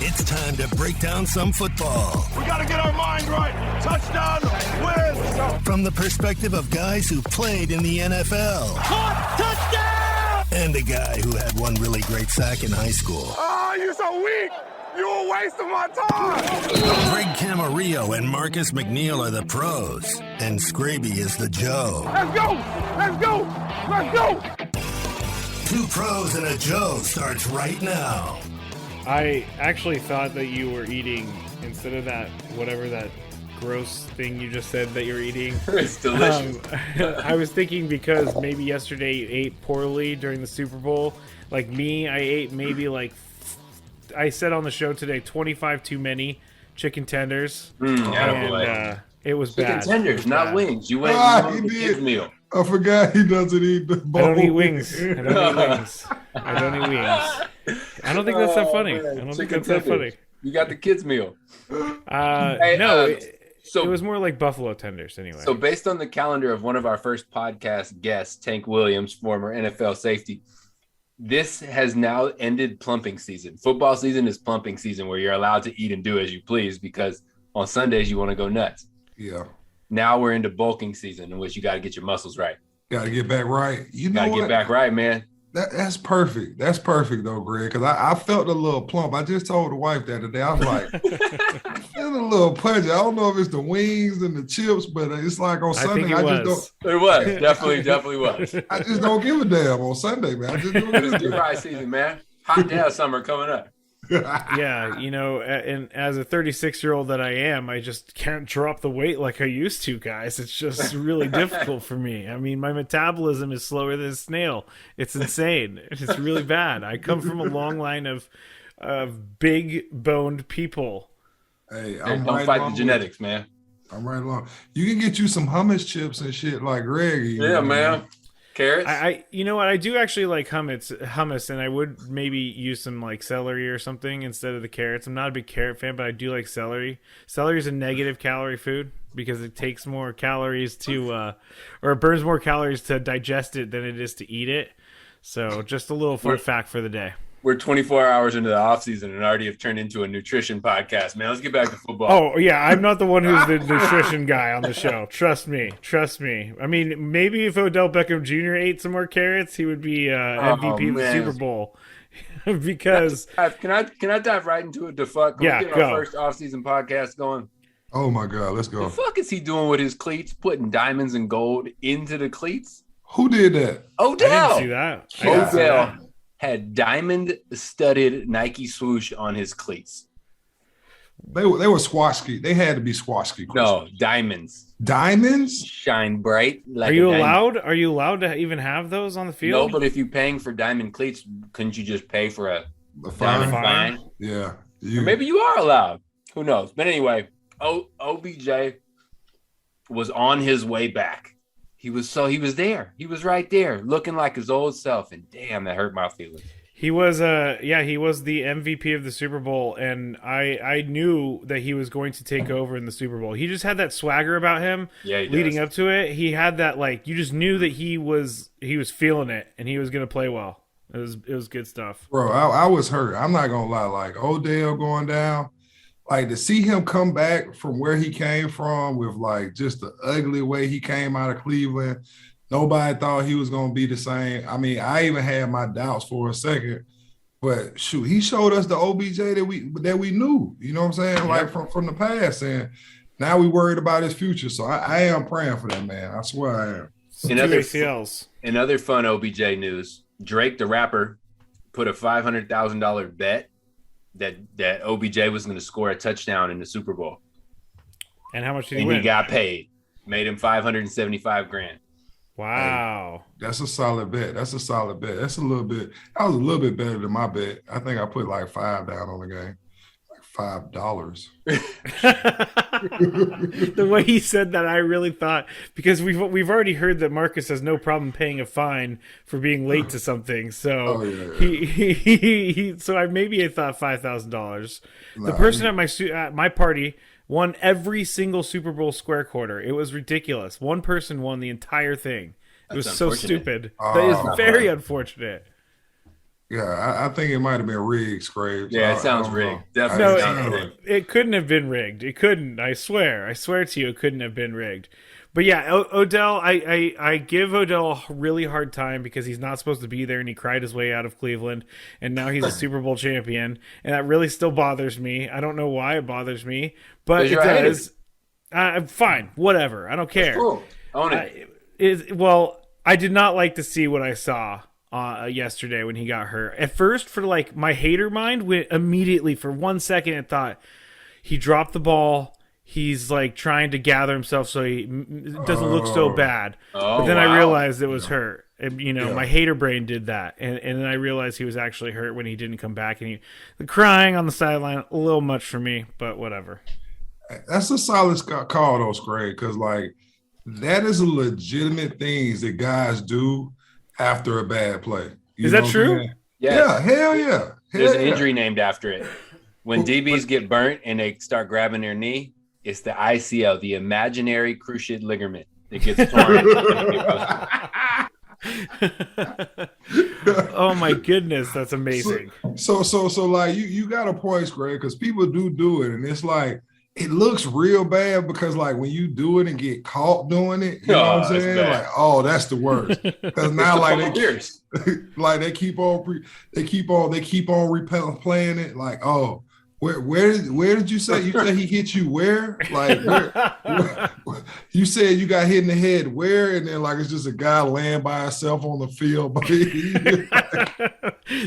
It's time to break down some football. We got to get our mind right. Touchdown, win. From the perspective of guys who played in the NFL. Caught, touchdown! And a guy who had one really great sack in high school. Oh, you're so weak. You're a waste of my time. Greg Camarillo and Marcus McNeil are the pros. And Scraby is the Joe. Let's go. Let's go. Let's go. Two pros and a Joe starts right now. I actually thought that you were eating, instead of that, whatever that gross thing you just said that you're eating. It's delicious. I was thinking because maybe yesterday you ate poorly during the Super Bowl. Like me, I ate maybe I said on the show today, 25 too many chicken tenders. And it was bad. Chicken tenders, not wings. You went the kids meal. I forgot he doesn't eat the bowl. I don't eat wings. I don't eat wings. I don't think that's that funny. I don't think that's that funny. You got the kids meal. It was more like buffalo tenders anyway. So based on the calendar of one of our first podcast guests, Tank Williams, former NFL safety, this has now ended plumping season. Football season is plumping season where you're allowed to eat and do as you please because on Sundays you want to go nuts. Yeah. Now we're into bulking season in which you got to get your muscles right. Got to get back right. You know what? Got to get back right, man. That's perfect. That's perfect, though, Greg, because I felt a little plump. I just told the wife the other day, I was like, I'm feeling a little pudgy. I don't know if it's the wings and the chips, but it's like on Sunday, It was. Definitely was. I just don't give a damn on Sunday, man. I just don't give a damn. Dry season, man. Hot day summer coming up. Yeah, and as a 36-year-old that I am, I just can't drop the weight like I used to, guys. It's just really difficult for me. I mean, my metabolism is slower than a snail. It's insane. It's really bad. I come from a long line of big-boned people. Hey, don't fight the genetics, man. I'm right along. You can get you some hummus chips and shit like Greg. Yeah, man. Carrots? You know what? I do actually like hummus, and I would maybe use some like celery or something instead of the carrots. I'm not a big carrot fan, but I do like celery. Celery is a negative calorie food because it takes more calories or it burns more calories to digest it than it is to eat it. So just a little fun fact for the day. We're 24 hours into the offseason and already have turned into a nutrition podcast, man. Let's get back to football. Oh, yeah. I'm not the one who's the nutrition guy on the show. Trust me. I mean, maybe if Odell Beckham Jr. ate some more carrots, he would be MVP of the Super Bowl. Because can I dive right into it? Can we get our first offseason podcast going? Oh, my God. Let's go. The fuck is he doing with his cleats, putting diamonds and gold into the cleats? Who did that? Odell. I didn't see that. Odell had diamond-studded Nike swoosh on his cleats. They were Swarovski. They had to be Swarovski. No, diamonds. Diamonds? Shine bright. Like Are you allowed? Are you allowed to even have those on the field? No, but if you're paying for diamond cleats, couldn't you just pay for a fine? Fine? Yeah. Or maybe you are allowed. Who knows? But anyway, OBJ was on his way back. He was there. He was right there, looking like his old self, and damn, that hurt my feelings. He was he was the MVP of the Super Bowl, and I knew that he was going to take over in the Super Bowl. He just had that swagger about him. Yeah, leading up to it, he had that you just knew that he was feeling it, and he was going to play well. It was good stuff, bro. I was hurt. I'm not gonna lie. Like Odell going down. Like to see him come back from where he came from with like just the ugly way he came out of Cleveland. Nobody thought he was going to be the same. I mean, I even had my doubts for a second, but shoot, he showed us the OBJ that we knew, you know what I'm saying? Like from the past, and now we worried about his future. So I am praying for that man. I swear I am. In other fun OBJ news, Drake the rapper put a $500,000 bet that OBJ was going to score a touchdown in the Super Bowl. And how much did he win? And he got paid. Made him $575,000. Wow. Hey, that's a solid bet. That was a little bit better than my bet. I think I put like $5 down on the game. Like $5. The way he said that, I really thought, because we've already heard that Marcus has no problem paying a fine for being late to something. So he maybe I thought $5,000. The person at my party won every single Super Bowl square quarter. It was ridiculous. One person won the entire thing. It was so stupid. That is very unfortunate. Yeah, I think it might have been rigged, Scrapes. Yeah, it I sounds don't rigged. know. Definitely No, sounds rigged. it couldn't have been rigged. It couldn't. I swear to you, it couldn't have been rigged. But yeah, Odell, I give Odell a really hard time because he's not supposed to be there, and he cried his way out of Cleveland, and now he's a Super Bowl champion, and that really still bothers me. I don't know why it bothers me, but it does. Fine, whatever. I don't care. That's cool. Own it. Well, I did not like to see what I saw yesterday when he got hurt. At first, for like my hater mind went immediately for 1 second and thought he dropped the ball. He's like trying to gather himself so he doesn't look so bad. But then I realized it was hurt. And, my hater brain did that, and then I realized he was actually hurt when he didn't come back. And the crying on the sideline, a little much for me, but whatever. That's a solid call, though, Craig, because like that is a legitimate things that guys do after a bad play. Is that true? Yeah, hell yeah. There's an injury named after it. When DBs get burnt and they start grabbing their knee, it's the ICL, the imaginary cruciate ligament. It gets torn. Oh my goodness, that's amazing. So like you got a point, Greg, because people do it, and it's like it looks real bad because like when you do it and get caught doing it, you know what I'm saying? Like, oh, that's the worst. Because now like they keep on replaying it. Like, oh, where did you say? You said he hit you where? Like where, you said you got hit in the head where? And then like it's just a guy laying by himself on the field.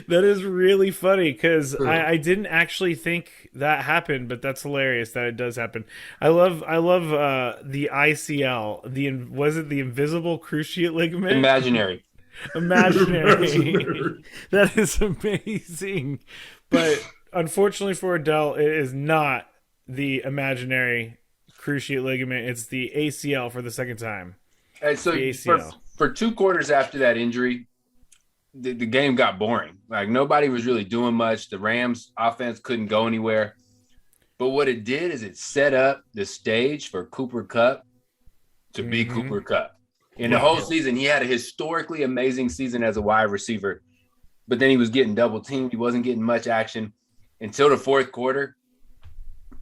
That is really funny because I didn't actually think that happened, but that's hilarious that it does happen. I love the ICL. Was it the invisible cruciate ligament? Imaginary. That is amazing. But unfortunately for Odell, it is not the imaginary cruciate ligament. It's the ACL for the second time. And so for 2 quarters after that injury, the game got boring. Like nobody was really doing much. The Rams offense couldn't go anywhere. But what it did is it set up the stage for Cooper Kupp to be Cooper Kupp. In the whole season, he had a historically amazing season as a wide receiver. But then he was getting double teamed. He wasn't getting much action until the fourth quarter.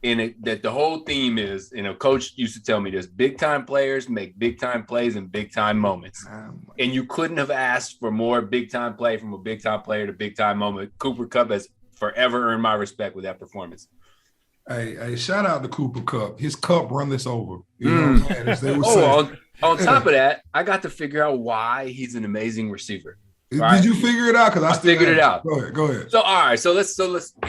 And that the whole theme is, coach used to tell me this, big time players make big time plays in big time moments. And you couldn't have asked for more big time play from a big time player to big time moment. Cooper Kupp has forever earned my respect with that performance. Hey, shout out to Cooper Kupp. His cup run this over. You know what I'm saying? On top of that, I got to figure out why he's an amazing receiver. Did you figure it out? Because I figured it out. Go ahead. So all right, so let's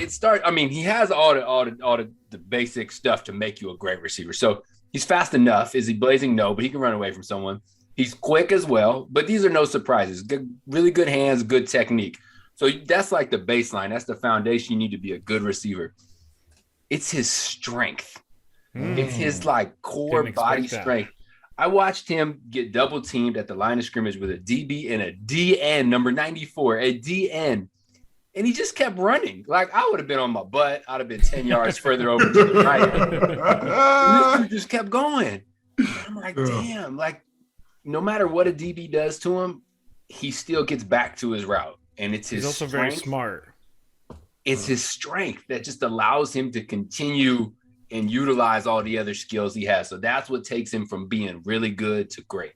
start. I mean, he has all the basic stuff to make you a great receiver. So he's fast enough. Is he blazing? No, but he can run away from someone. He's quick as well. But these are no surprises. Really good hands, good technique. So that's like the baseline. That's the foundation. You need to be a good receiver. It's his strength. It's his like core body strength. I watched him get double teamed at the line of scrimmage with a DB and a DN, number 94, a DN. And he just kept running. Like, I would have been on my butt. I'd have been 10 yards further over to the right. And this dude just kept going. And I'm like, damn. Like, no matter what a DB does to him, he still gets back to his route. And it's his strength. He's also very smart. It's his strength that just allows him to continue and utilize all the other skills he has. So that's what takes him from being really good to great.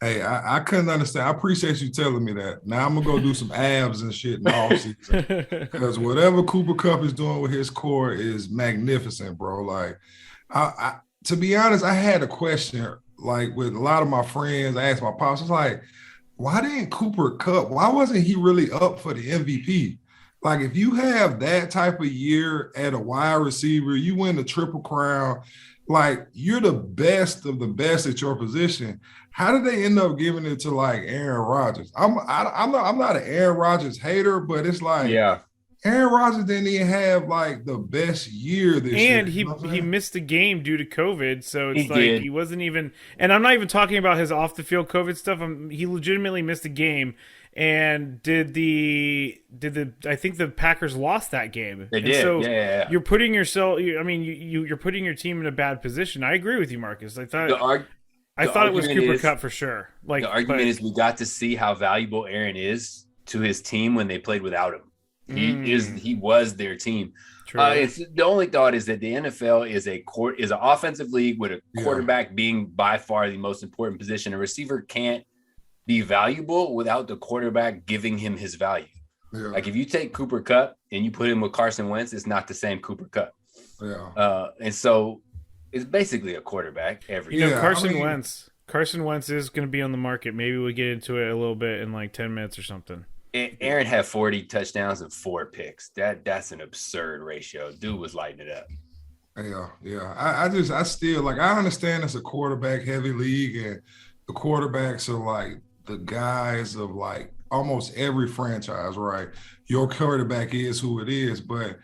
Hey, I couldn't understand. I appreciate you telling me that. Now I'm going to go do some abs and shit in the offseason. Because whatever Cooper Kupp is doing with his core is magnificent, bro. Like, to be honest, I had a question, like, with a lot of my friends. I asked my pops, I was like, why didn't Cooper Kupp, why wasn't he really up for the MVP? Like, if you have that type of year at a wide receiver, you win the Triple Crown, like, you're the best of the best at your position. How did they end up giving it to, like, Aaron Rodgers? I'm not an Aaron Rodgers hater, but it's like, Aaron Rodgers didn't even have, like, the best year this year. And he missed a game due to COVID, so it's he wasn't even – and I'm not even talking about his off-the-field COVID stuff. He legitimately missed a game. And did I think the Packers lost that game? They did. So you're putting yourself. You're putting your team in a bad position. I agree with you, Marcus. I thought it was Cooper Kupp for sure. Like the argument is we got to see how valuable Aaron is to his team when they played without him. He was their team. The only thought is that the NFL is an offensive league with a quarterback being by far the most important position. A receiver can't be valuable without the quarterback giving him his value. Yeah. Like if you take Cooper Kupp and you put him with Carson Wentz, it's not the same Cooper Kupp. Yeah. And so it's basically a quarterback every year. Carson Wentz is going to be on the market. Maybe we get into it a little bit in like 10 minutes or something. Aaron had 40 touchdowns and 4 picks. That's an absurd ratio. Dude was lighting it up. Yeah. I still like, I understand it's a quarterback heavy league and the quarterbacks are like the guys of like almost every franchise, right? Your quarterback is who it is, but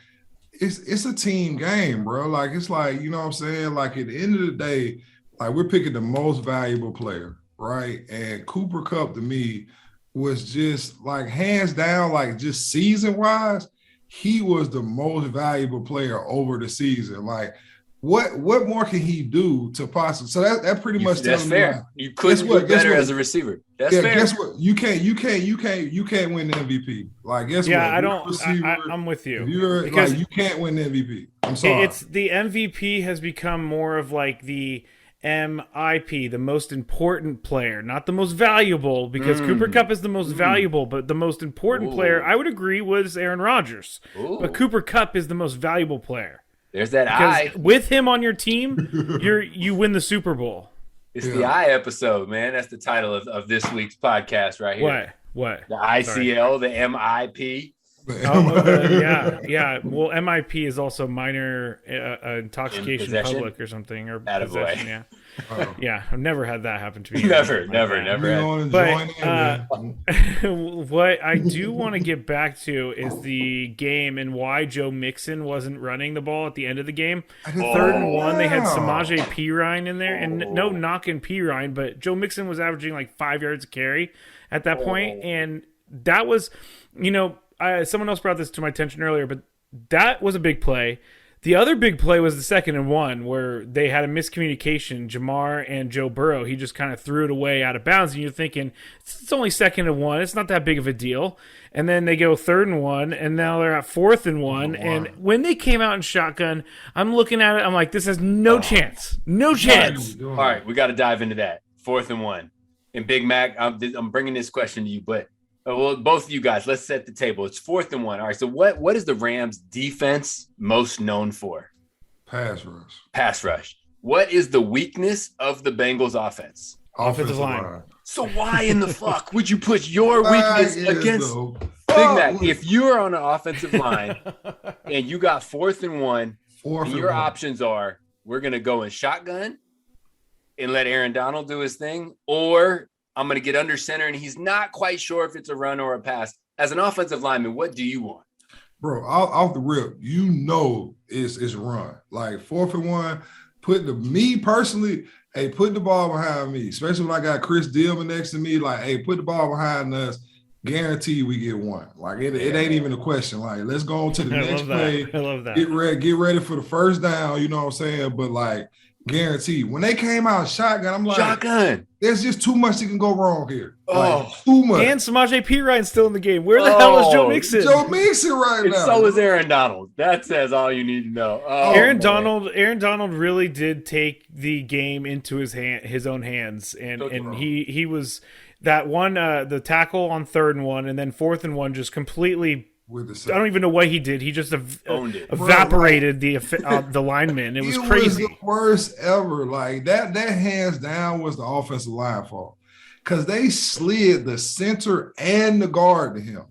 it's a team game, bro. Like, it's like, you know what I'm saying? Like at the end of the day, like we're picking the most valuable player, right? And Cooper Kupp to me was just like hands down, like just season wise, he was the most valuable player over the season. Like what more can he do to possibly? So that pretty much that's fair. Like, you couldn't do better as a receiver. That's fair. Guess what? You can't win the MVP. Like guess what? I'm with you. Because like, you can't win the MVP. I'm sorry. It's the MVP has become more of like the MIP, the most important player, not the most valuable, because Cooper Kupp is the most valuable, but the most important player, I would agree, was Aaron Rodgers. But Cooper Kupp is the most valuable player. There's that because with him on your team, you win the Super Bowl. It's the I episode, man. That's the title of this week's podcast right here. What? The ICL, the MIP. Yeah. Well, MIP is also minor intoxication in public or something, or possession. Yeah. Yeah, I've never had that happen to me. Never. But what I do want to get back to is the game and why Joe Mixon wasn't running the ball at the end of the game. 3rd and 1, they had Samaje Perine in there, and no knocking Perine, but Joe Mixon was averaging like 5 yards a carry at that point, and that was, someone else brought this to my attention earlier, but that was a big play. The other big play was the 2nd and 1 where they had a miscommunication, Jamar and Joe Burrow. He just kind of threw it away out of bounds, and you're thinking, it's only 2nd and 1. It's not that big of a deal. And then they go 3rd and 1, and now they're at 4th and 1. And when they came out in shotgun, I'm looking at it, I'm like, this has no chance. No chance. All right, we got to dive into that. 4th and 1. And Big Mac, I'm bringing this question to you, but well, both of you guys, let's set the table. It's 4th and 1. All right, so what is the Rams' defense most known for? Pass rush. Pass rush. What is the weakness of the Bengals' offense? Offensive line. So why in the fuck would you put your weakness against Big Mac? If you're on an offensive line and you got 4th and 1, and your options are, we're going to go in shotgun and let Aaron Donald do his thing, or I'm going to get under center, and he's not quite sure if it's a run or a pass. As an offensive lineman, what do you want? Bro, off the rip, it's run. Like 4th and 1, put the ball behind me, especially when I got Chris Dillman next to me. Like, hey, put the ball behind us. Guarantee we get 1. Like, it ain't even a question. Like, let's go on to the next play. I love that. Get ready for the first down, you know what I'm saying? But, like, guarantee. When they came out shotgun, I'm like, shotgun. There's just too much that can go wrong here. Like, too much. And Samaje Perine's still in the game. Where the hell is Joe Mixon? Joe Mixon now. So is Aaron Donald. That says all you need to know. Aaron Donald really did take the game into his own hands, and he was that one the tackle on 3rd and 1, and then 4th and 1 just completely. I don't even know what he did. He just evaporated the lineman. It was crazy. It was the worst ever. Like that hands down was the offensive line fault, because they slid the center and the guard to him,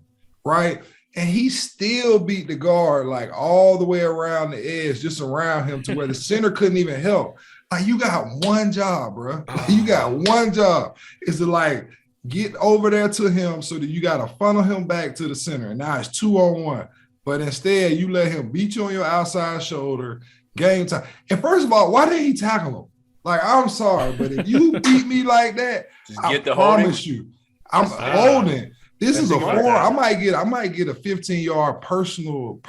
right? And he still beat the guard like all the way around the edge, just around him, to where the center couldn't even help. Like, you got one job, bro. You got one job. Is to like get over there to him so that you got to funnel him back to the center. And now it's 2-on-1. But instead, you let him beat you on your outside shoulder, game time. And first of all, why didn't he tackle him? Like, I'm sorry, but if you beat me like that, I promise you, I'm holding. This is a 4. I might get a 15-yard personal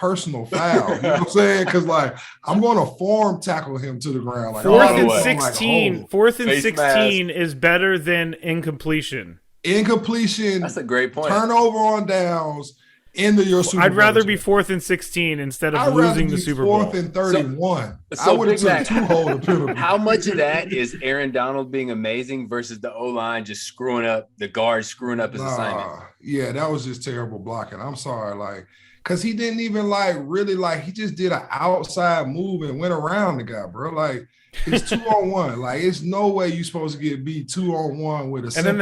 foul. You know what I'm saying? Because like I'm going to form tackle him to the ground. Like 4th and 16. 4th and 16 is better than incompletion. incompletion. That's a great point. Turnover on downs into your Super Bowl. I'd rather be 4th and 16 instead of losing the Super Bowl. 4th and 31. So I would have Big took 2 hold penalty. How much of that is Aaron Donald being amazing versus the O-line just screwing up, the guard screwing up his assignment? Yeah, that was just terrible blocking. I'm sorry, because he didn't even really he just did an outside move and went around the guy, bro. It's 2-on-1. It's no way you're supposed to get beat 2-on-1 with a. And then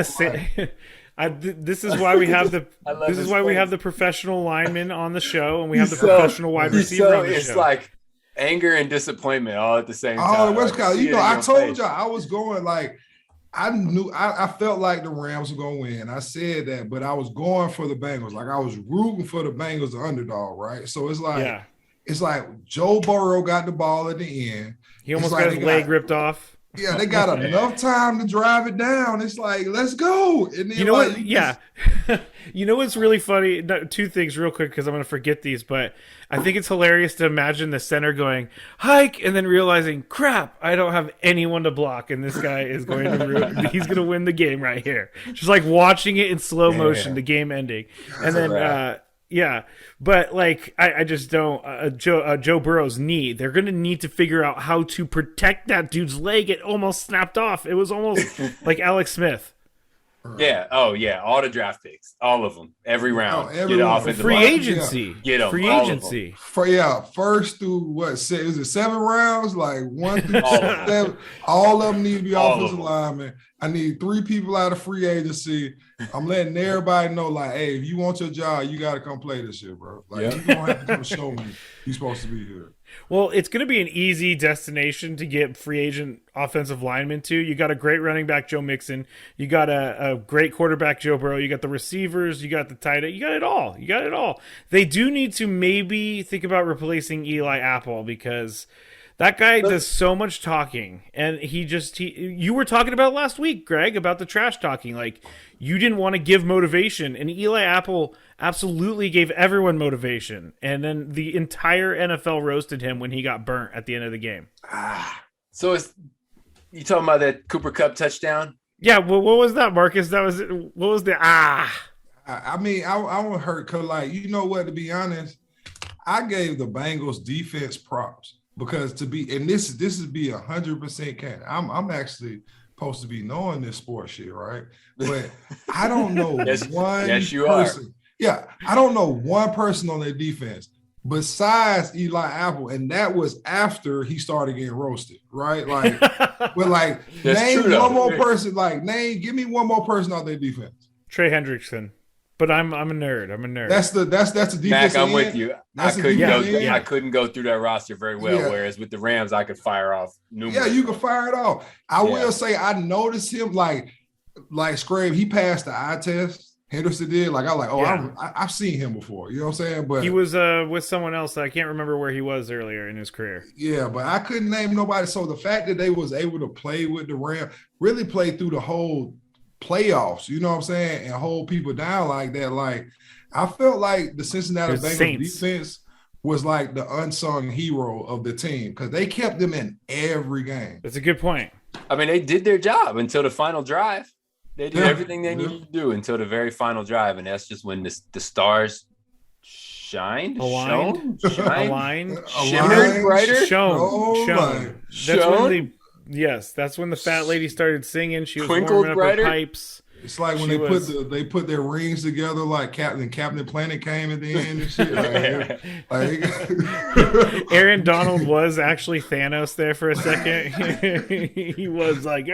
this is why we have we have the professional lineman on the show, and we have the professional wide receiver on the show. It's like anger and disappointment all at the same time. Oh, West Coast. I told y'all I was going I felt like the Rams were gonna win. I said that, but I was going for the Bengals. I was rooting for the Bengals, the underdog, right? So it's like Joe Burrow got the ball at the end. He almost got his leg ripped off. Yeah, they got enough time to drive it down. It's like, let's go. And then you know what? Yeah. You know what's really funny? 2 things real quick because I'm going to forget these, but I think it's hilarious to imagine the center going, hike, and then realizing, crap, I don't have anyone to block, and this guy is going to he's going to win the game right here. Just watching it in slow motion, the game ending. And then, yeah, but I just don't. Joe Burrow's knee. They're going to need to figure out how to protect that dude's leg. It almost snapped off. It was almost like Alex Smith. Yeah. Oh, yeah. All the draft picks, all of them, every round. Every offensive free line. agency. Get them. Free agency. First through was it 7 rounds? 1 through 7. All of them need to be offensive linemen. I need 3 people out of free agency. I'm letting everybody know, hey, if you want your job, you got to come play this shit, bro. You don't have to come show me you're supposed to be here. Well, it's going to be an easy destination to get free agent offensive linemen to. You got a great running back, Joe Mixon. You got a great quarterback, Joe Burrow. You got the receivers. You got the tight end. You got it all. You got it all. They do need to maybe think about replacing Eli Apple because that guy does so much talking, and you were talking about last week, Greg, about the trash talking. You didn't want to give motivation, and Eli Apple absolutely gave everyone motivation. And then the entire NFL roasted him when he got burnt at the end of the game. So you talking about that Cooper Kupp touchdown? Yeah. Well, what was that, Marcus? What was the I won't hurt because, you know what? To be honest, I gave the Bengals defense props. Because this is be 100% can. I'm actually supposed to be knowing this sports shit, right? But I don't know one person. Yeah, I don't know one person on their defense besides Eli Apple, and that was after he started getting roasted, right? But name one more person. Give me one more person on their defense. Trey Hendrickson. But I'm a nerd. That's the defense. Mac, I'm with you. I couldn't go through that roster very well. Yeah. Whereas with the Rams, I could fire off numerous. Yeah, you can fire it off. I will say I noticed him like Scrape. He passed the eye test. Henderson did. I've seen him before. You know what I'm saying? But he was with someone else. I can't remember where he was earlier in his career. Yeah, but I couldn't name nobody. So the fact that they was able to play with the Rams, really play through the whole playoffs, you know what I'm saying, and hold people down like that. I felt like the Cincinnati Bengals defense was the unsung hero of the team because they kept them in every game. That's a good point. I mean, they did their job until the final drive. They did everything they needed to do until the very final drive, and that's just when the stars shined, aligned, shimmered brighter, shone. That's when the fat lady started singing. She was warming up her pipes. It's like when they put their rings together, like Captain Planet came at the end and shit. Aaron Donald was actually Thanos there for a second. He was like,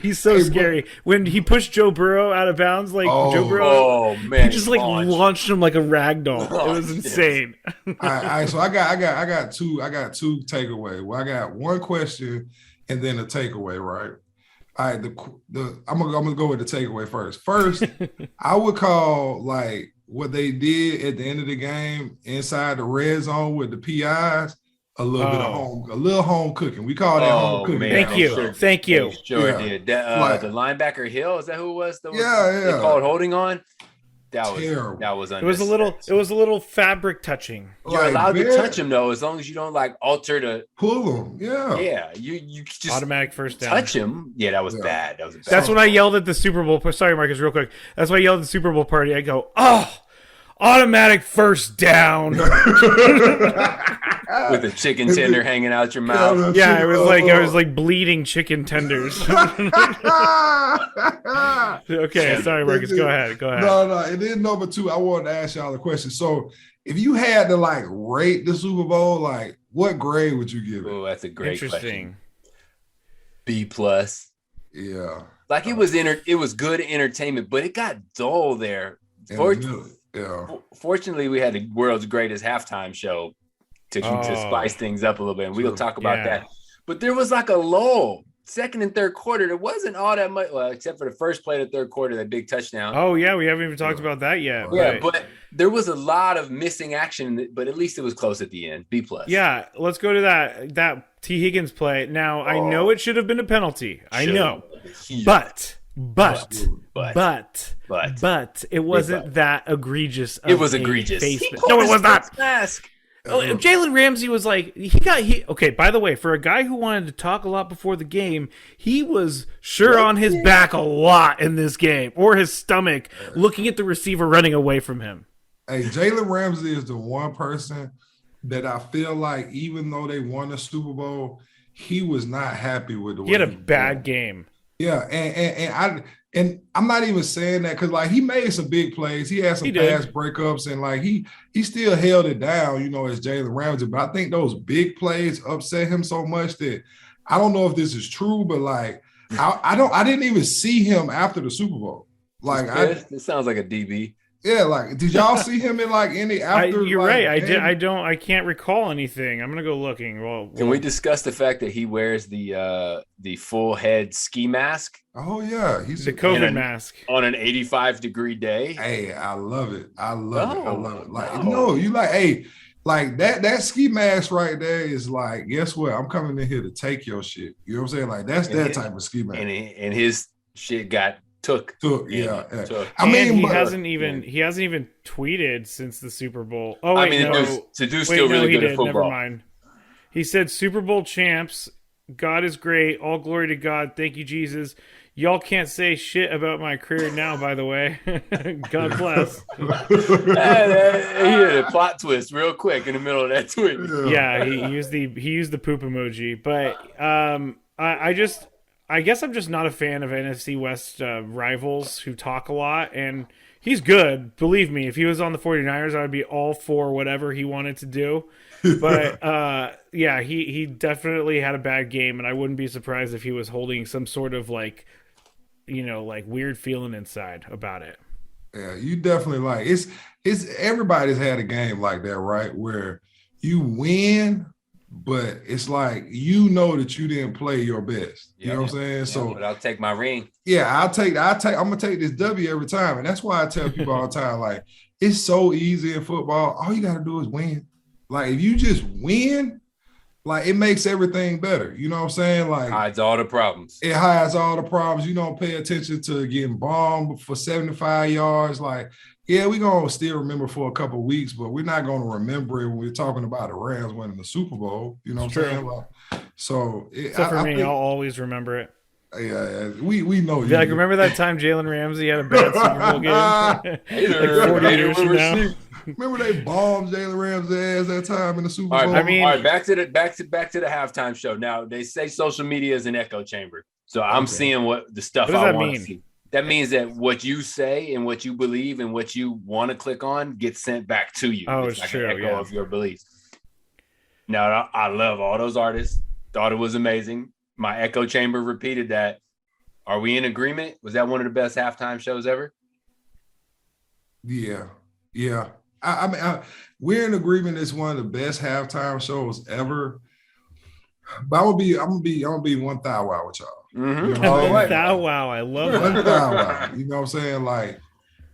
he's so scary. When he pushed Joe Burrow out of bounds, Joe Burrow, he just launched him like a rag doll. It was insane. All right, so I got two takeaways. Well, I got one question and then a takeaway, right? All right, I'm gonna go with the takeaway first. First, I would call what they did at the end of the game inside the red zone with the PIs a little bit of home cooking. We call that home cooking. Man, Thank you. Sure did. The linebacker Hill, is that who it was? Yeah. They called holding on. terrible. That was It was a little fabric touching. You're allowed to touch him though, as long as you don't like alter the pull him. Yeah. Yeah, you just Automatic first down. touch him. Yeah, that was bad. That was bad. That's when I yelled at the Super Bowl. Sorry, Marcus, real quick. That's why I yelled at the Super Bowl party. I go, oh, automatic first down. With a chicken tender hanging out your mouth. Yeah, I was like bleeding chicken tenders. Okay, sorry, Marcus. Go ahead. No. And then number 2, I wanted to ask y'all a question. So if you had to like rate the Super Bowl, like what grade would you give it? Oh, that's a great Interesting. question. B+. Yeah. Like it was good entertainment, but it got dull there. Fortunately, we had the world's greatest halftime show to spice things up a little bit, and we'll talk about that. But there was like a lull. Second and third quarter, there wasn't all that much, well, except for the first play of the third quarter, that big touchdown. Oh, yeah, we haven't even talked about that yet. Yeah, but there was a lot of missing action, but at least it was close at the end. B+. Yeah, let's go to that T. Higgins play. Now, I know it should have been a penalty. I know. But it wasn't that egregious. It was egregious. No, it was not. Mask. Jaylen Ramsey was like, okay, by the way, for a guy who wanted to talk a lot before the game, he was on his back a lot in this game, or his stomach, looking at the receiver running away from him. Hey, Jaylen Ramsey is the one person that I feel like, even though they won the Super Bowl, he was not happy with the way he had a bad game. Yeah, and I'm not even saying that because like he made some big plays, he had some pass breakups, and like he still held it down, as Jaylen Ramsey. But I think those big plays upset him so much that I don't know if this is true, but like I didn't even see him after the Super Bowl. Like it sounds like a DB. Yeah, like did y'all see him in like any after? You're like, right. I can't recall anything. I'm gonna go looking. Well, can we discuss the fact that he wears the full head ski mask? Oh yeah, he's the COVID mask on an 85-degree day. Hey, I love it. I love it. Like you like, hey, like that ski mask right there is like, guess what? I'm coming in here to take your shit. You know what I'm saying? Like that's type of ski mask. And his shit got took. Yeah. I mean, he hasn't even tweeted since the Super Bowl. Oh, wait, Dude's still really good at football. Never mind. He said, "Super Bowl champs, God is great. All glory to God. Thank you, Jesus. Y'all can't say shit about my career now, by the way. God bless." He had a plot twist real quick in the middle of that tweet. Yeah, he used the poop emoji, but I guess I'm just not a fan of NFC West rivals who talk a lot, and he's good. Believe me, if he was on the 49ers, I would be all for whatever he wanted to do. But, yeah, he definitely had a bad game, and I wouldn't be surprised if he was holding some sort of, like, like weird feeling inside about it. Yeah, you definitely like it's everybody's had a game like that, right? Where you win, but it's like that you didn't play your best. You know what I'm saying? Yeah, so but I'll take my ring. Yeah, I'm gonna take this W every time. And that's why I tell people all the time, like, it's so easy in football. All you gotta do is win. Like if you just win, like it makes everything better. You know what I'm saying? Like hides all the problems. It hides all the problems. You don't pay attention to getting bombed for 75 yards. Like, yeah, we're going to still remember for a couple of weeks, but we're not going to remember it when we're talking about the Rams winning the Super Bowl. You know what I'm saying? Like, so, except for me, I'll always remember it. Yeah, we know you. Like, remember that time Jaylen Ramsey had a bad Super Bowl game? Like 40 years from now. Remember they bombed Jaylen Ramsey ass that time in the Super Bowl? All right, back to the halftime show. Now, they say social media is an echo chamber. So I'm seeing what the stuff I want to see. That means that what you say and what you believe and what you want to click on gets sent back to you. Oh, it's like true. An echo of your beliefs. Now, I love all those artists. Thought it was amazing. My echo chamber repeated that. Are we in agreement? Was that one of the best halftime shows ever? Yeah. I mean, we're in agreement. It's one of the best halftime shows ever. But I'm gonna be one thou wow with y'all. Mm-hmm. One thou wow, I love it. One thou wow. You know what I'm saying? Like,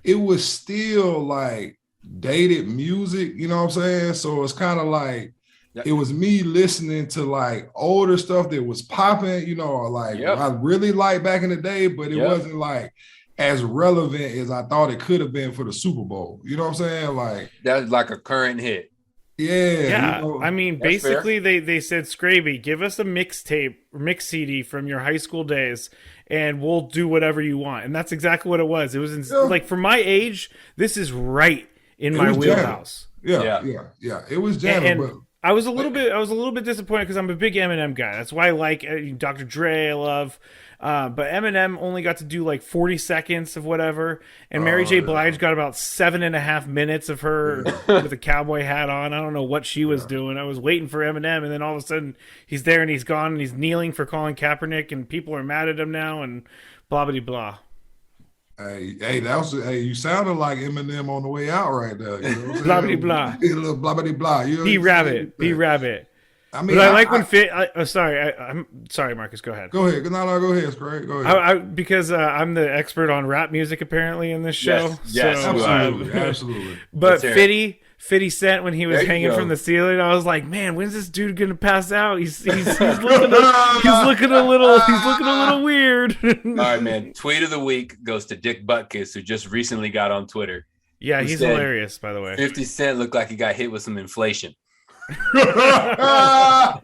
it was still like dated music. You know what I'm saying? So it's kind of like it was me listening to like older stuff that was popping. Or like I really liked back in the day, but it wasn't like as relevant as I thought it could have been for the Super Bowl. You know what I'm saying? Like That's like a current hit. Yeah, you know, I mean, that's basically, they said, Scraby, give us a mix CD from your high school days, and we'll do whatever you want. And that's exactly what it was. It was like, for my age, this is right in my wheelhouse. Yeah. It was jamming, but I was a little bit disappointed because I'm a big Eminem guy. That's why I like Dr. Dre. I love, but Eminem only got to do like 40 seconds of whatever, and Mary J. Blige got about 7.5 minutes of her with a cowboy hat on. I don't know what she was doing. I was waiting for Eminem, and then all of a sudden he's there and he's gone and he's kneeling for Colin Kaepernick, and people are mad at him now and blah blah blah. Hey, you sounded like Eminem on the way out right there. You know what I'm Blah saying? blah blah. A little blah blah blah. You know B Rabbit. I mean, but I like when Fit. I'm sorry, Marcus. Go ahead. Go ahead. No, go ahead. It's great. Go ahead. Because I'm the expert on rap music apparently in this show. Yes, so, absolutely. But Fitty Cent, when he was There you hanging go. from the ceiling, I was like, man, when's this dude gonna pass out? He's looking a little weird. All right, man. Tweet of the week goes to Dick Butkus, who just recently got on Twitter. Yeah, He he's said, hilarious, by the way. 50 Cent looked like he got hit with some inflation. Well,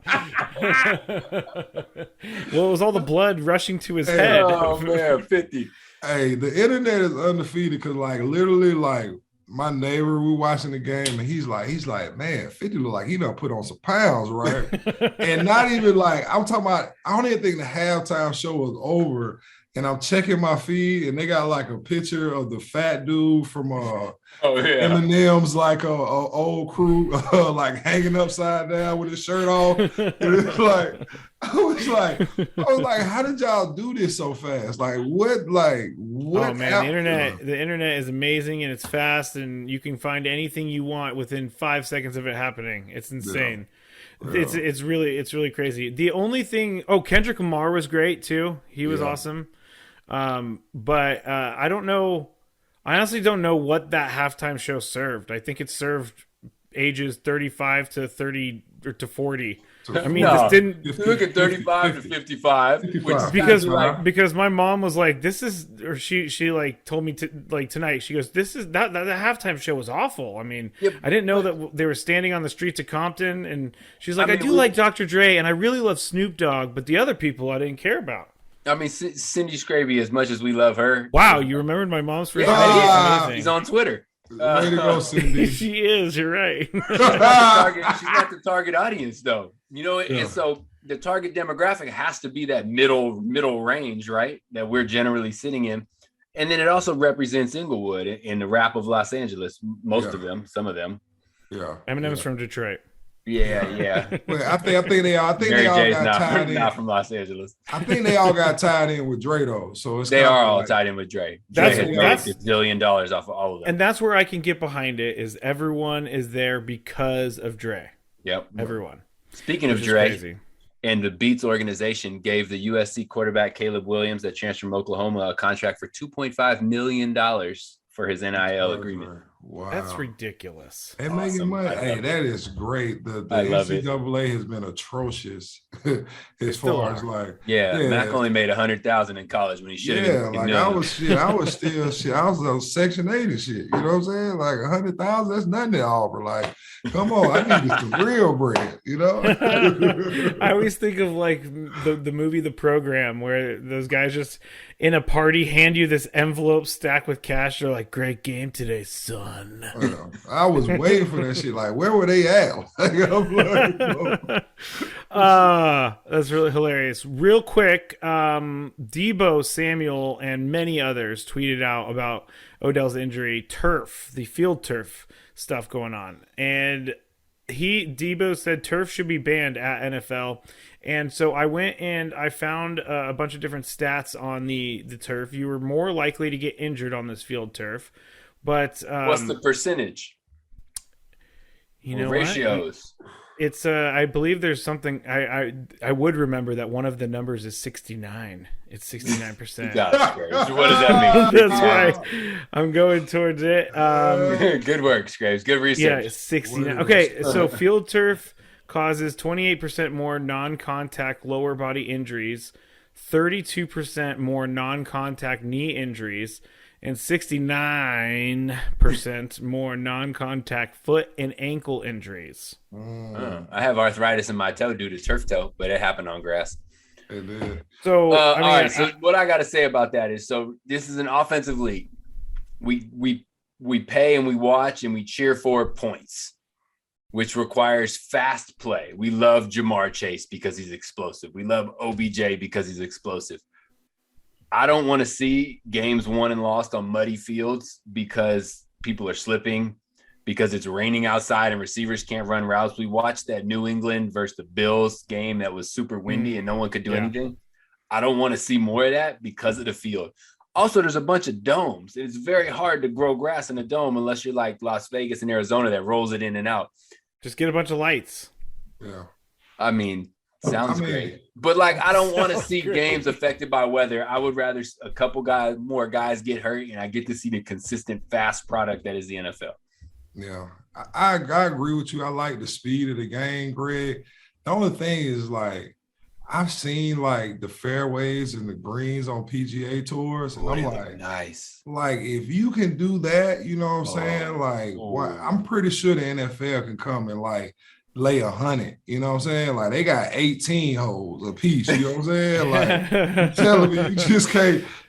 it was all the blood rushing to his head. Oh, man, 50. Hey, the internet is undefeated because, like, literally, like, my neighbor, we watching the game, and he's like, man, 50 look like he done put on some pounds, right? And not even like, I'm talking about, I don't even think the halftime show was over, and I'm checking my feed, and they got like a picture of the fat dude from Eminem's like a old crew, like hanging upside down with his shirt off. And it's like, I was like, how did y'all do this so fast? Like, what? Oh man, the internet is amazing and it's fast, and you can find anything you want within 5 seconds of it happening. It's insane. Yeah. It's really crazy. The only thing, Kendrick Lamar was great too. He was awesome. But I don't know. I honestly don't know what that halftime show served. I think it served ages 35 to 30 or to 40. I mean, this didn't look at 35 to 55, because my mom was like, "This is," or she like told me to like tonight. She goes, "This is that the halftime show was awful." I mean, I didn't know that they were standing on the streets of Compton, and she's like, "I do like Dr. Dre, and I really love Snoop Dogg, but the other people I didn't care about." I mean, Cindy Scraby, as much as we love her. Wow, you remembered my mom's first name? Amazing. He's on Twitter. Way to go, Cindy. She is. You're right. She's not the target audience, though. You know, and so the target demographic has to be that middle range, right? That we're generally sitting in. And then it also represents Inglewood in the rap of Los Angeles. Most of them, some of them. Yeah. Eminem's from Detroit. Yeah. Well, I think they all got tied in. Not from Los Angeles. I think they all got tied in with Dre though. So they are all tied in with Dre. That's $1 billion off of all of them. And that's where I can get behind it. Is everyone is there because of Dre? Yep. Everyone. Speaking of Dre, and the Beats organization gave the USC quarterback Caleb Williams that transferred from Oklahoma a contract for $2.5 million for his NIL agreement. Wow, that's ridiculous. And making money, that is great. The NCAA has been atrocious as far as like, Mac only made $100,000 in college when he should have. Yeah, like I was on Section 8 and shit. You know what I'm saying? Like $100,000, that's nothing at Auburn. Like, come on, I need some real bread. You know. I always think of like the movie The Program, where those guys just in a party hand you this envelope stacked with cash. They're like, "Great game today, son." I was waiting for that shit. Like, where were they at? That's really hilarious. Real quick, Debo Samuel and many others tweeted out about Odell's injury, the field turf stuff going on, and Debo said turf should be banned at NFL. And so I went and I found a bunch of different stats on the turf. You were more likely to get injured on this field turf. But what's the percentage? You know, ratios. It's I believe there's something I would remember that one of the numbers is 69. It's 69%. What does that mean? That's right. I'm going towards it. Good work, Scraves. Good research. Yeah, it's 69. Okay, so field turf causes 28% more non-contact lower body injuries. 32% more non-contact knee injuries, and 69% more non-contact foot and ankle injuries. I have arthritis in my toe due to turf toe, but it happened on grass. It did. So, all right. So what I got to say about that is, so this is an offensive league. We pay and we watch and we cheer for points, which requires fast play. We love Jamar Chase because he's explosive. We love OBJ because he's explosive. I don't want to see games won and lost on muddy fields because people are slipping, because it's raining outside and receivers can't run routes. We watched that New England versus the Bills game that was super windy and no one could do anything. I don't want to see more of that because of the field. Also, there's a bunch of domes. It's very hard to grow grass in a dome unless you're like Las Vegas and Arizona that rolls it in and out. Just get a bunch of lights. Yeah. I mean, sounds great. But like, I don't want to see games affected by weather. I would rather a couple more guys get hurt and I get to see the consistent fast product that is the NFL. Yeah. I agree with you. I like the speed of the game, Greg. The only thing is, like, I've seen like the fairways and the greens on PGA tours, and I'm like, nice. Like, if you can do that, you know what I'm saying? Like, I'm pretty sure the NFL can come and like lay 100. You know what I'm saying? Like, they got 18 holes apiece. You know what I'm saying? Like, you're telling me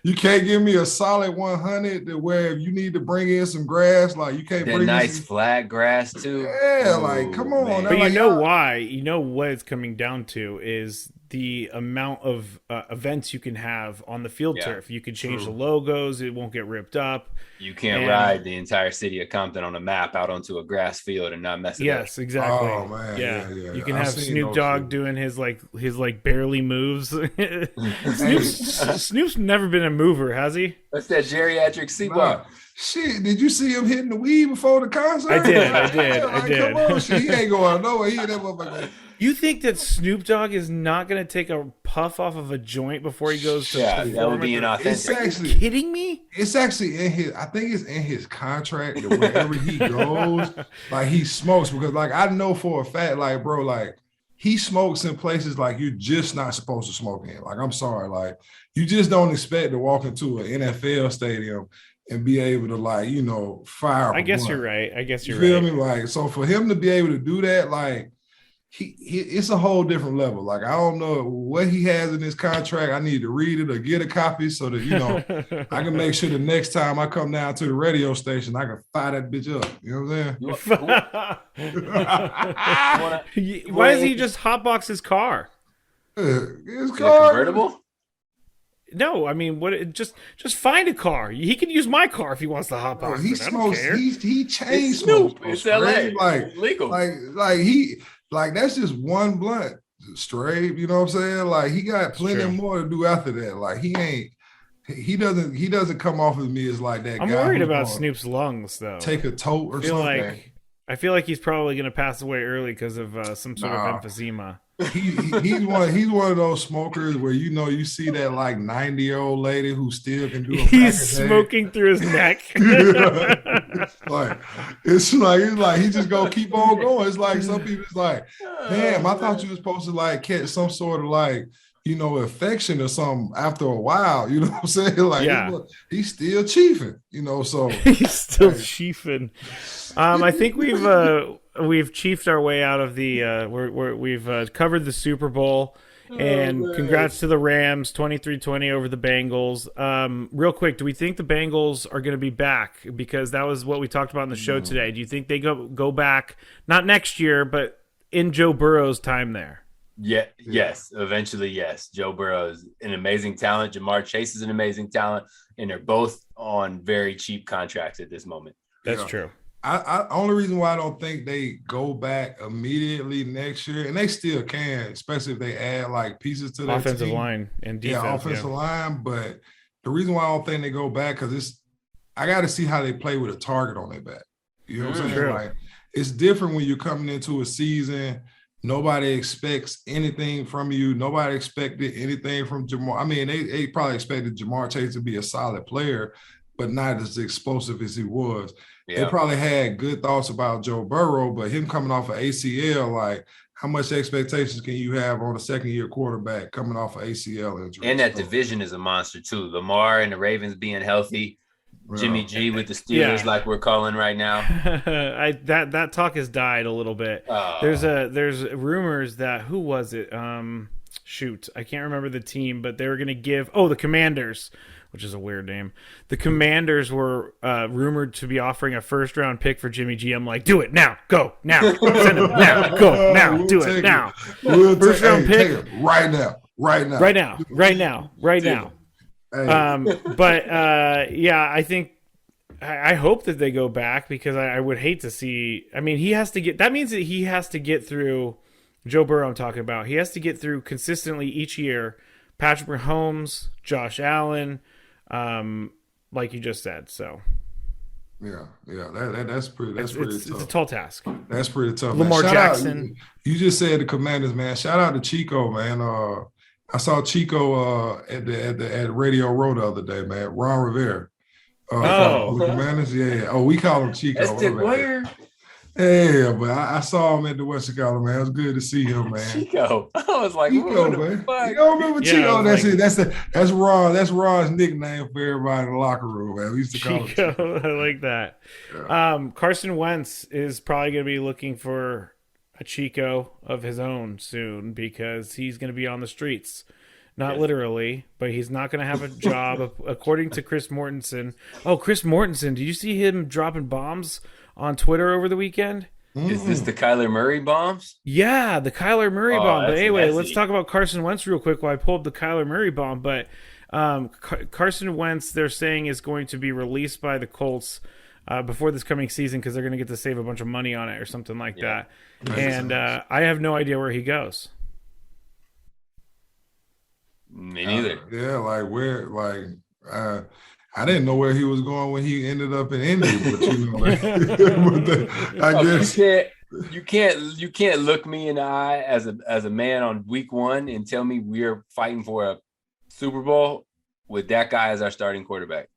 you can't give me a solid 100 to where if you need to bring in some grass, like you can't that bring nice flat grass too. Yeah, like come on. But like, you know why? You know what it's coming down to is the amount of events you can have on the field turf. You can change the logos; it won't get ripped up. You can't ride the entire city of Compton on a map out onto a grass field and not mess it up. Yes, exactly. Oh man, yeah. You can have Snoop Dogg doing his barely moves. Snoop's never been a mover, has he? That's that geriatric C-block. Shit, did you see him hitting the weed before the concert? I did. Come on, shit, he ain't going nowhere. He ain't that motherfucker. You think that Snoop Dogg is not going to take a puff off of a joint before he goes to perform? That would be inauthentic. Are you kidding me? It's actually in his. I think it's in his contract that wherever he goes, like he smokes, because like I know for a fact, like bro, like he smokes in places like you're just not supposed to smoke in. Like I'm sorry, like you just don't expect to walk into an NFL stadium and be able to like fire. I guess you're right. You feel me? Like so for him to be able to do that, like. He it's a whole different level. Like I don't know what he has in his contract. I need to read it or get a copy so that I can make sure the next time I come down to the radio station I can fire that bitch up. You know what I'm saying? Why does he just hotbox his car? His car convertible? No, I mean, just find a car. He can use my car if he wants to hotbox. He smokes. He chain smokes. It's LA. Like legal. Like he. Like that's just one blunt straight, you know what I'm saying? Like he got plenty more to do after that. Like he doesn't come off of me as like that guy. I'm worried about Snoop's lungs though. Take a tote or something. I feel like he's probably going to pass away early because of some sort of emphysema. He's one of those smokers where you see that like 90-year-old lady who still can do. He's smoking through his neck. It's like he just gonna keep on going. It's like some people. It's like, damn, I thought you were supposed to like catch some sort of like infection or something after a while. You know what I'm saying? Like he's still chiefing. So he's still chiefing. I think we've chiefed our way out of the we've covered the Super Bowl, and congrats to the Rams 23-20 over the Bengals. Real quick, do we think the Bengals are going to be back? Because that was what we talked about in the show today. Do you think they go back, not next year, but in Joe Burrow's time there? Yes, eventually, yes. Joe Burrow is an amazing talent. Jamar Chase is an amazing talent, and they're both on very cheap contracts at this moment. That's true. I only reason why I don't think they go back immediately next year, and they still can, especially if they add like pieces to their offensive team. line and defense. Yeah, offensive line. But the reason why I don't think they go back because I got to see how they play with a target on their back. You know what I'm saying? True. Like it's different when you're coming into a season. Nobody expects anything from you. Nobody expected anything from Jamar. I mean, they probably expected Jamar Chase to be a solid player, but not as explosive as he was. Yeah. They probably had good thoughts about Joe Burrow, but him coming off of ACL, like, how much expectations can you have on a second-year quarterback coming off an ACL injury? And that division is a monster too. Lamar and the Ravens being healthy. Jimmy G with the Steelers, like we're calling right now. That talk has died a little bit. There's rumors that who was it? Shoot, I can't remember the team, but they were going to give the Commanders, which is a weird name. The Commanders were rumored to be offering a first-round pick for Jimmy G. I'm like, do it now, go now, send him now, go now, do it now. First-round pick right now. But I think I hope that they go back because I would hate to see. I mean, he has to get. That means that he has to get through. Joe Burrow, I'm talking about. He has to get through consistently each year. Patrick Mahomes, Josh Allen, like you just said. So. Yeah, that's pretty. That's pretty tough. It's a tall task. That's pretty tough. Lamar Jackson. You just said the Commanders, man. Shout out to Chico, man. I saw Chico at Radio Row the other day, man. Ron Rivera. The Commanders, yeah. Oh, we call him Chico. That's Dick Warrior. Yeah, but I saw him at the Western College, man. It was good to see him, man. Chico. I was like, Chico, man. You don't remember Chico? That's Ron. That's Ron's nickname for everybody in the locker room, man. We used to call him Chico. I like that. Yeah. Carson Wentz is probably going to be looking for a Chico of his own soon because he's going to be on the streets. Not literally, but he's not going to have a job, according to Chris Mortensen. Oh, Chris Mortensen, did you see him dropping bombs on Twitter over the weekend? Is this the Kyler Murray bombs? Yeah, the Kyler Murray bomb. But anyway, let's talk about Carson Wentz real quick while I pull up the Kyler Murray bomb. But Carson Wentz, they're saying, is going to be released by the Colts before this coming season because they're going to get to save a bunch of money on it or something like that. And I have no idea where he goes. Me neither. I didn't know where he was going when he ended up in Indy, but I guess you can't look me in the eye as a man on week 1 and tell me we're fighting for a Super Bowl with that guy as our starting quarterback.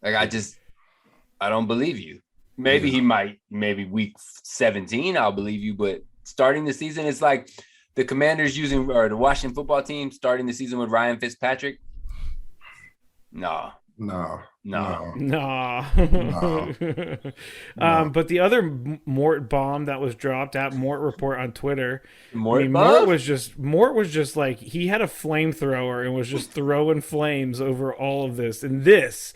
Like I don't believe you. Maybe he might. Maybe week 17, I'll believe you. But starting the season, it's like the Commanders or the Washington football team starting the season with Ryan Fitzpatrick. No. No. But the other Mort bomb that was dropped at Mort Report on Twitter, Mort was just like, he had a flamethrower and was just throwing flames over all of this. And this,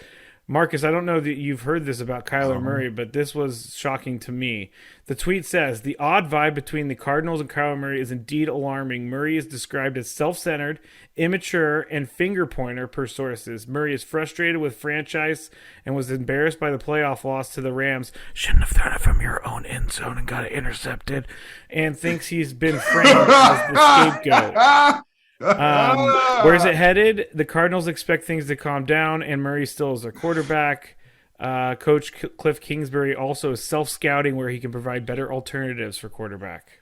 Marcus, I don't know that you've heard this about Kyler Murray, but this was shocking to me. The tweet says, the odd vibe between the Cardinals and Kyler Murray is indeed alarming. Murray is described as self-centered, immature, and finger-pointer per sources. Murray is frustrated with franchise and was embarrassed by the playoff loss to the Rams. Shouldn't have thrown it from your own end zone and got it intercepted. And thinks he's been framed as the scapegoat. Where's it headed? The Cardinals expect things to calm down, and Murray still is their quarterback. Coach Cliff Kingsbury also is self-scouting where he can provide better alternatives for quarterback.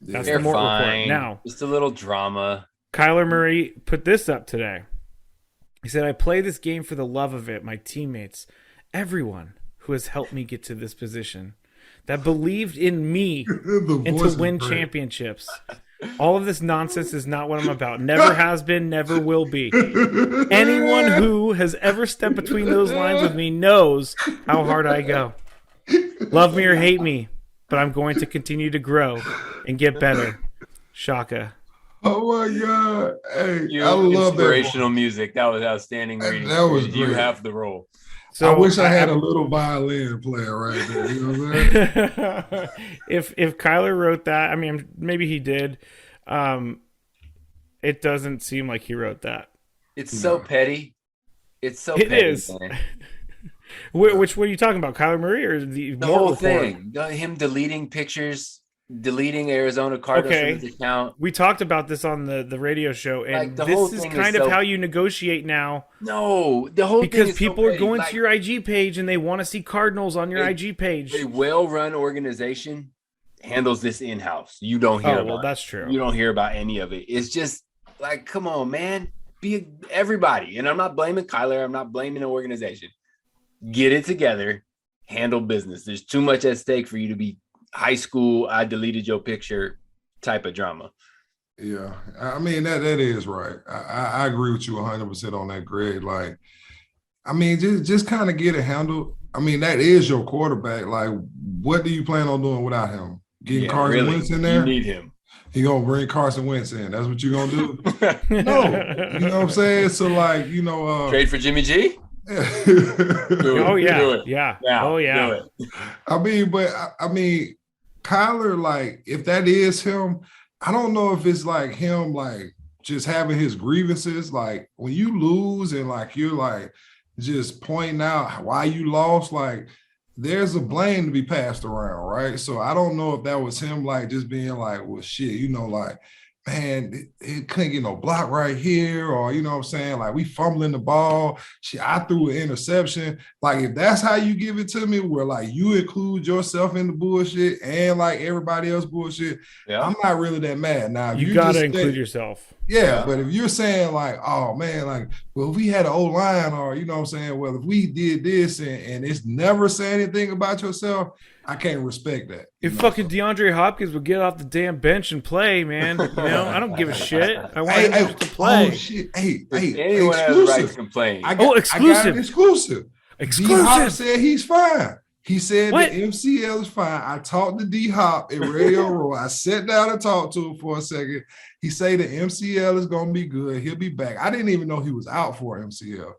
That's the Mort report. Now, just a little drama. Kyler Murray put this up today. He said, I play this game for the love of it, my teammates, everyone who has helped me get to this position, that believed in me and to win championships. All of this nonsense is not what I'm about. Never has been, never will be. Anyone who has ever stepped between those lines with me knows how hard I go. Love me or hate me, but I'm going to continue to grow and get better. Shaka. Oh my God! Hey, I love inspirational music. That was outstanding reading. That was you great. have the role. So I wish I had a little violin player right there. You know what I'm saying? If Kyler wrote that, I mean, maybe he did. It doesn't seem like he wrote that. It's so petty. It's so petty. It is. Which what are you talking about? Kyler Murray or the whole report? Thing? Him deleting pictures, deleting Arizona Cardinals from his account. We talked about this on the radio show, and this is kind of how you negotiate now. No, the whole because thing is people so are going to your IG page and they want to see Cardinals on your IG page. A well-run organization handles this in-house. You don't hear about that's true. You don't hear about any of it. It's just like, come on, man. Be everybody. And I'm not blaming Kyler. I'm not blaming the organization. Get it together. Handle business. There's too much at stake for you to be high school, I deleted your picture type of drama. Yeah, I mean that is right. I agree with you 100% on that, Greg. Like, I mean, just kind of get it handled. I mean, that is your quarterback. Like, what do you plan on doing without him? Getting Carson Wentz in there? You need him. He gonna bring Carson Wentz in. That's what you gonna do? No, you know what I'm saying? So like, trade for Jimmy G. Oh yeah. Now, oh yeah. I mean, Kyler, like, if that is him, I don't know if it's like him, like just having his grievances. Like when you lose and like you're like just pointing out why you lost, like there's a blame to be passed around, right? So I don't know if that was him, like just being like, well, shit, like, man, it couldn't get no block right here, or you know what I'm saying? Like we fumbling the ball. Shit, I threw an interception. Like if that's how you give it to me, where like you include yourself in the bullshit and like everybody else bullshit, I'm not really that mad. Now if you gotta include yourself. Yeah, but if you're saying like, oh man, like, well, if we had an O-line, or you know what I'm saying, well, if we did this and it's never saying anything about yourself, I can't respect that. If fucking DeAndre Hopkins would get off the damn bench and play, man, I don't give a shit. I want him to play. Oh shit! Hey, anyone has a right to complain. Exclusive. I got exclusive. D-Hop said he's fine. He said what? The MCL is fine. I talked to D-Hop at Radio Row. I sat down and talked to him for a second. He said the MCL is going to be good. He'll be back. I didn't even know he was out for MCL.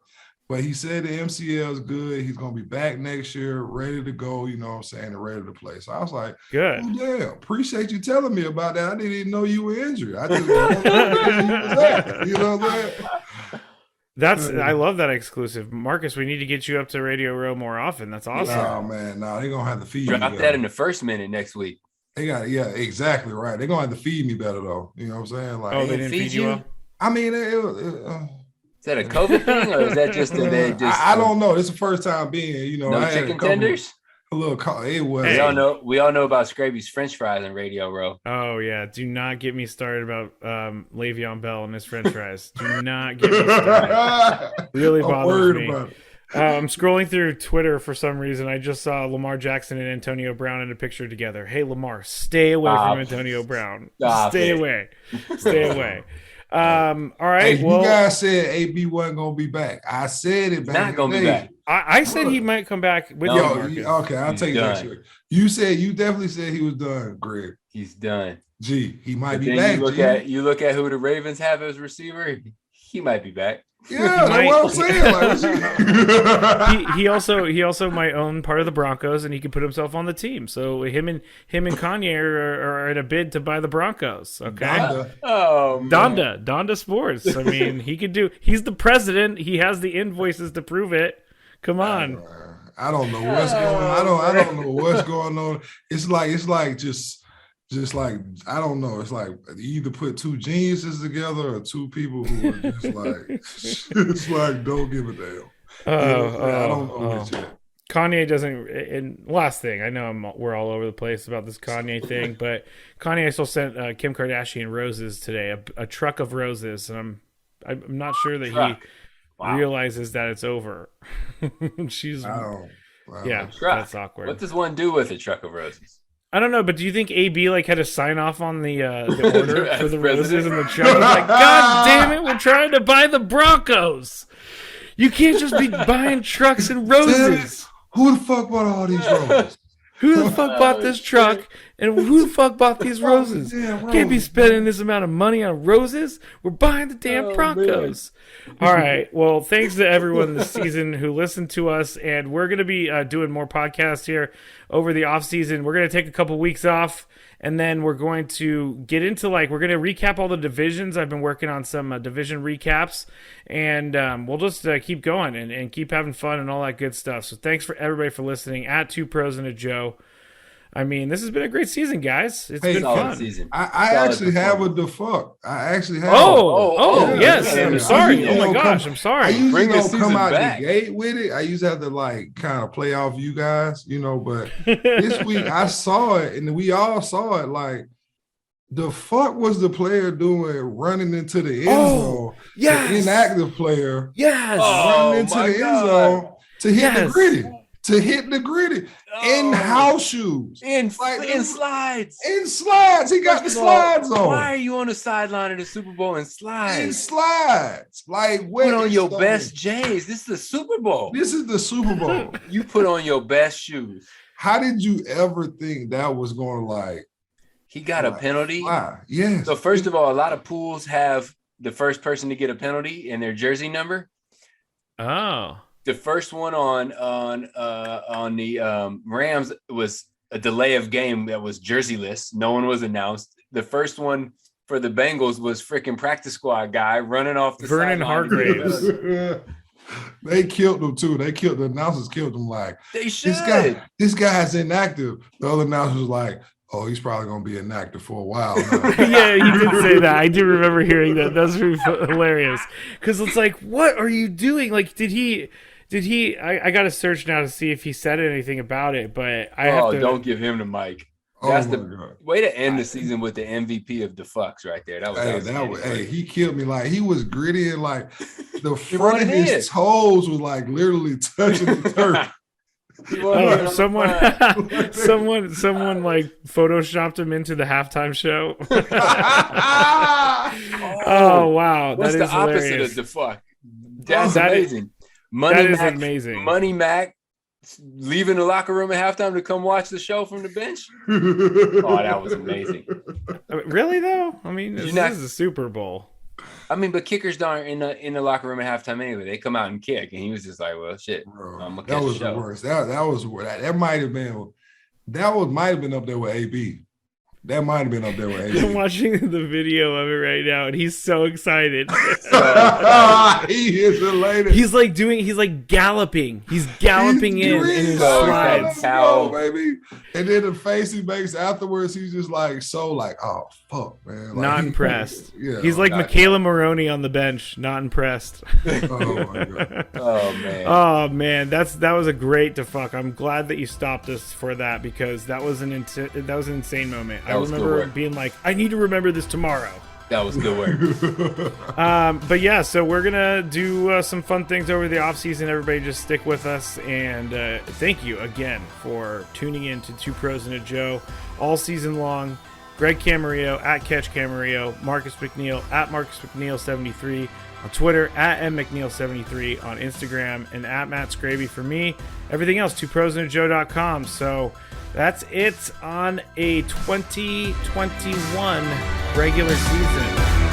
But he said the MCL is good. He's going to be back next year, ready to go, you know what I'm saying, and ready to play. So I was like, good. Oh, damn. Appreciate you telling me about that. I didn't even know you were injured. I just don't know where you was at. You know what I'm saying? I love that exclusive. Marcus, we need to get you up to Radio Row more often. That's awesome. Oh, man. No, they're going to have to feed me. Drop that in the first minute next week. They got exactly right. They're going to have to feed me better, though. You know what I'm saying? Like, they didn't feed you well? I mean, is that a COVID thing, or is that just that they just? I don't know. It's the first time being, no I chicken tenders. A little. It was. We all know about Scraby's French fries in Radio Row. Oh yeah, do not get me started about Le'Veon Bell and his French fries. Do not get me started. Really bothers me. I'm scrolling through Twitter for some reason. I just saw Lamar Jackson and Antonio Brown in a picture together. Hey Lamar, stay away from Antonio Brown. Stay away. All right. Hey, you guys said AB wasn't gonna be back. I said it back. Not gonna be back. I said he might come back with you. Okay, I'll take that shit. You definitely said he was done, Greg. He's done. Gee, he might be back. You look at who the Ravens have as receiver. He might be back. Yeah, that's what I'm saying. He also might own part of the Broncos, and he can put himself on the team. So him and Kanye are in a bid to buy the Broncos. Okay, Donda Sports. I mean, he could do. He's the president. He has the invoices to prove it. Come on. I don't know what's going on. I don't know what's going on. It's like just like, I don't know. It's like you either put two geniuses together or two people who are just like, it's like, don't give a damn. I don't know which yet. Kanye doesn't. And last thing, I know we're all over the place about this Kanye thing, but Kanye still sent Kim Kardashian roses today, a truck of roses, and I'm not sure that he realizes that it's over. She's that's awkward. What does one do with a truck of roses? I don't know, but do you think AB had to sign off on the order for the roses and the truck? He's like, God damn it, we're trying to buy the Broncos. You can't just be buying trucks and roses. Who the fuck bought all these roses? Who the fuck bought this truck? And who the fuck bought these roses? Can't be spending this amount of money on roses. We're buying the damn Broncos. All right. Well, thanks to everyone this season who listened to us. And we're going to be doing more podcasts here over the off season. We're going to take a couple weeks off. And then we're going to get into we're going to recap all the divisions. I've been working on some division recaps. And we'll just keep going and keep having fun and all that good stuff. So thanks for everybody for listening. At Two Pros and a Joe. I mean, this has been a great season, guys. It's been fun. Season. I actually have a defunct. I actually have. Yes. I'm sorry. Oh my gosh, I'm sorry. I usually don't come out the gate with it. I usually have to kind of play off you guys, But this week I saw it, and we all saw it. Like, the fuck was the player doing running into the end zone? Yes. The inactive player. Yes. Running into the end zone to hit the gritty. to hit the gritty in house shoes. In slides. In slides. He got the slides on. Why are you on the sideline of the Super Bowl in slides? In slides. Like, put on your best J's. This is the Super Bowl. This is the Super Bowl. You put on your best shoes. How did you ever think that was going to like? He got a penalty. Yeah. So first of all, a lot of pools have the first person to get a penalty in their jersey number. Oh. The first one on the Rams was a delay of game that was jerseyless. No one was announced. The first one for the Bengals was freaking practice squad guy running off the Vernon Hargreaves. They killed him too. The announcers killed him. Like, they should. This guy's inactive. The other announcer was like, oh, he's probably gonna be inactive for a while now. Yeah, he did say that. I do remember hearing that. That's really hilarious. Because it's like, what are you doing? Like, did he? I got to search now to see if he said anything about it. But don't give him the mic. That's the way to end the season with the MVP of the fucks right there. He killed me. Like, he was gritty and like the front of his toes was like literally touching the turf. Someone like photoshopped him into the halftime show. Oh wow, what's that the is opposite hilarious. of the fuck? That's amazing. Amazing. Money Mac leaving the locker room at halftime to come watch the show from the bench. Oh, that was amazing. Really though? I mean, this is a Super Bowl. I mean, but kickers aren't in the locker room at halftime anyway. They come out and kick, and he was just like, "Well, shit, bro, I'm gonna that was the worst. That might have been up there with AB. That might have been up there with AB. I'm watching the video of it right now, and he's so excited. He is elated. He's like galloping. He's galloping in his slides. Baby. And then the face he makes afterwards, he's just like oh fuck, man. Like, not impressed. Yeah, he's like Michaela Maroney on the bench, not impressed. Oh my god. Oh man. That was a great fuck. I'm glad that you stopped us for that, because that was an insane moment. I remember being like, I need to remember this tomorrow. That was good work. But yeah, so we're gonna do some fun things over the off season. Everybody just stick with us, and thank you again for tuning in to Two Pros and a Joe all season long. Greg Camarillo at Catch Camarillo, Marcus McNeil at Marcus McNeil 73 on Twitter, at mmcneil73 on Instagram, and at Matt Scraby for me. Everything else, twoprosandajoe.com. So that's it on a 2021 regular season.